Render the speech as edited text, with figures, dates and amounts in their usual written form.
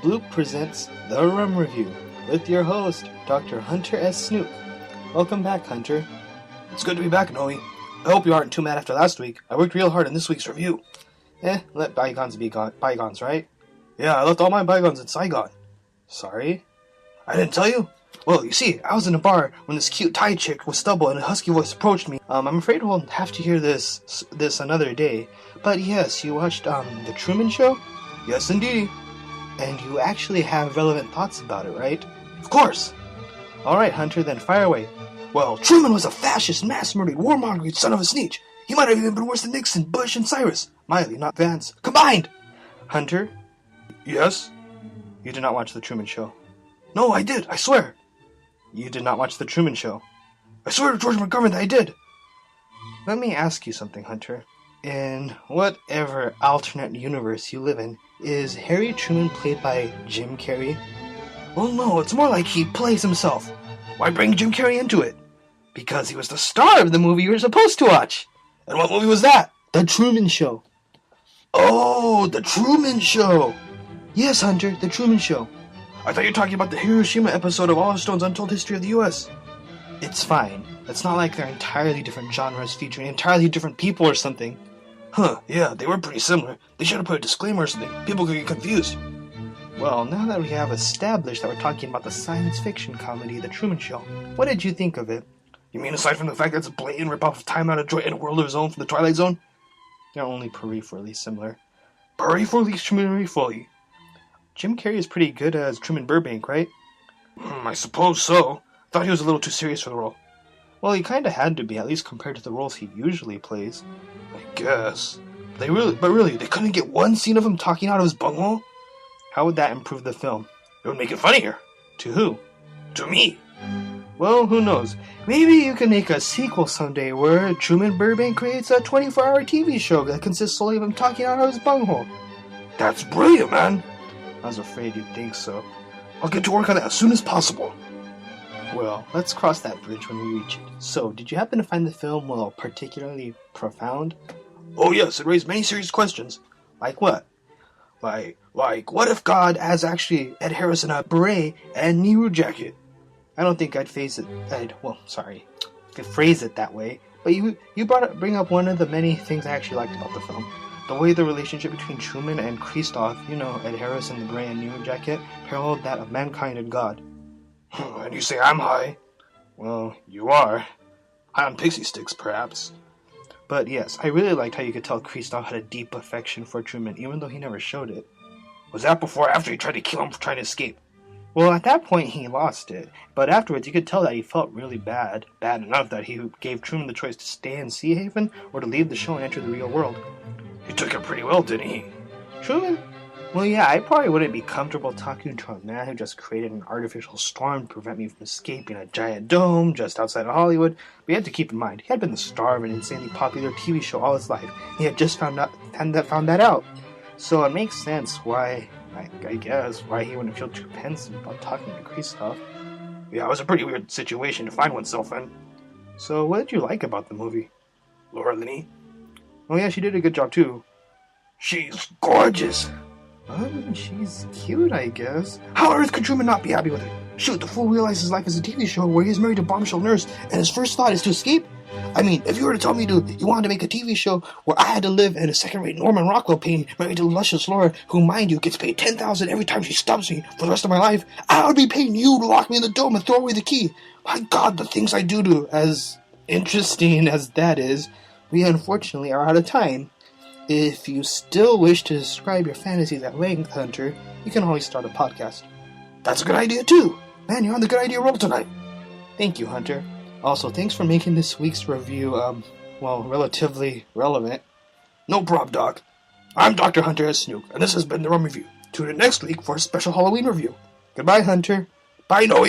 Bloop presents The Rum Review with your host, Dr. Hunter S. Snook. Welcome back, Hunter. It's good to be back, Noe. I hope you aren't too mad after last week. I worked real hard on this week's review. Let bygones be bygones, right? Yeah, I left all my bygones in Saigon. Sorry? I didn't tell you? Well, you see, I was in a bar when this cute Thai chick with stubble and a husky voice approached me. I'm afraid we'll have to hear this another day. But yes, you watched, The Truman Show? Yes, indeed. And you actually have relevant thoughts about it, right? Of course. Alright, Hunter, then fire away. Well, Truman was a fascist, mass-murdering, warmongering son of a snitch. He might have even been worse than Nixon, Bush, and Cyrus. Miley, not Vance. Combined! Hunter? Yes? You did not watch The Truman Show. No, I did, I swear. You did not watch The Truman Show. I swear to George McGovern that I did. Let me ask you something, Hunter. In whatever alternate universe you live in, is Harry Truman played by Jim Carrey? Well, no, it's more like he plays himself. Why bring Jim Carrey into it? Because he was the star of the movie you were supposed to watch. And what movie was that? The Truman Show. Oh, The Truman Show. Yes, Hunter, The Truman Show. I thought you were talking about the Hiroshima episode of Oliver Stone's Untold History of the U.S. It's fine. It's not like they're entirely different genres featuring entirely different people or something. Huh, yeah, they were pretty similar. They should have put a disclaimer or something. People could get confused. Well, now that we have established that we're talking about the science fiction comedy The Truman Show, what did you think of it? You mean aside from the fact that it's a blatant rip-off of Time Out of Joy and A World of His Own from The Twilight Zone? They're only peripherally similar. Peripherally. Jim Carrey is pretty good as Truman Burbank, right? I suppose so. Thought he was a little too serious for the role. Well, he kinda had to be, at least compared to the roles he usually plays. I guess. But really, they couldn't get one scene of him talking out of his bunghole? How would that improve the film? It would make it funnier. To who? To me. Well, who knows? Maybe you can make a sequel someday where Truman Burbank creates a 24-hour TV show that consists solely of him talking out of his bunghole. That's brilliant, man. I was afraid you'd think so. I'll get to work on that as soon as possible. Well, let's cross that bridge when we reach it. So, did you happen to find the film, particularly profound? Oh yes, it raised many serious questions. Like what? Like, what if God has actually Ed Harris in a beret and Nehru jacket? I don't think I'd phrase it that way. But you bring up one of the many things I actually liked about the film. The way the relationship between Truman and Christoph, Ed Harris in the beret and Nehru jacket, paralleled that of mankind and God. And you say I'm high? Well, you are. High on pixie sticks, perhaps. But yes, I really liked how you could tell Christoph had a deep affection for Truman, even though he never showed it. Was that before or after he tried to kill him for trying to escape? Well, at that point he lost it, but afterwards you could tell that he felt really bad enough that he gave Truman the choice to stay in Sea Haven or to leave the show and enter the real world. He took it pretty well, didn't he? Truman? Well, yeah, I probably wouldn't be comfortable talking to a man who just created an artificial storm to prevent me from escaping a giant dome just outside of Hollywood. But you have to keep in mind, he had been the star of an insanely popular TV show all his life. He had just found that out. So it makes sense why, I guess, why he wouldn't feel too pensive about talking to Christoph. Yeah, it was a pretty weird situation to find oneself in. So what did you like about the movie? Laura Linney? Oh yeah, she did a good job too. She's gorgeous. She's cute, I guess. How on earth could Truman not be happy with her? Shoot, the fool realizes his life is a TV show where he's married to a bombshell nurse, and his first thought is to escape? I mean, if you were to tell me you wanted to make a TV show where I had to live in a second-rate Norman Rockwell painting married to luscious Laura, who, mind you, gets paid $10,000 every time she stumps me for the rest of my life, I would be paying you to lock me in the dome and throw away the key. My God, the things I do to... As interesting as that is, we unfortunately are out of time. If you still wish to describe your fantasies at length, Hunter, you can always start a podcast. That's a good idea, too. Man, you're on the good idea roll tonight. Thank you, Hunter. Also, thanks for making this week's review, relatively relevant. No prob, Doc. I'm Dr. Hunter S. Snook, and this has been The Rum Review. Tune in next week for a special Halloween review. Goodbye, Hunter. Bye, Noe.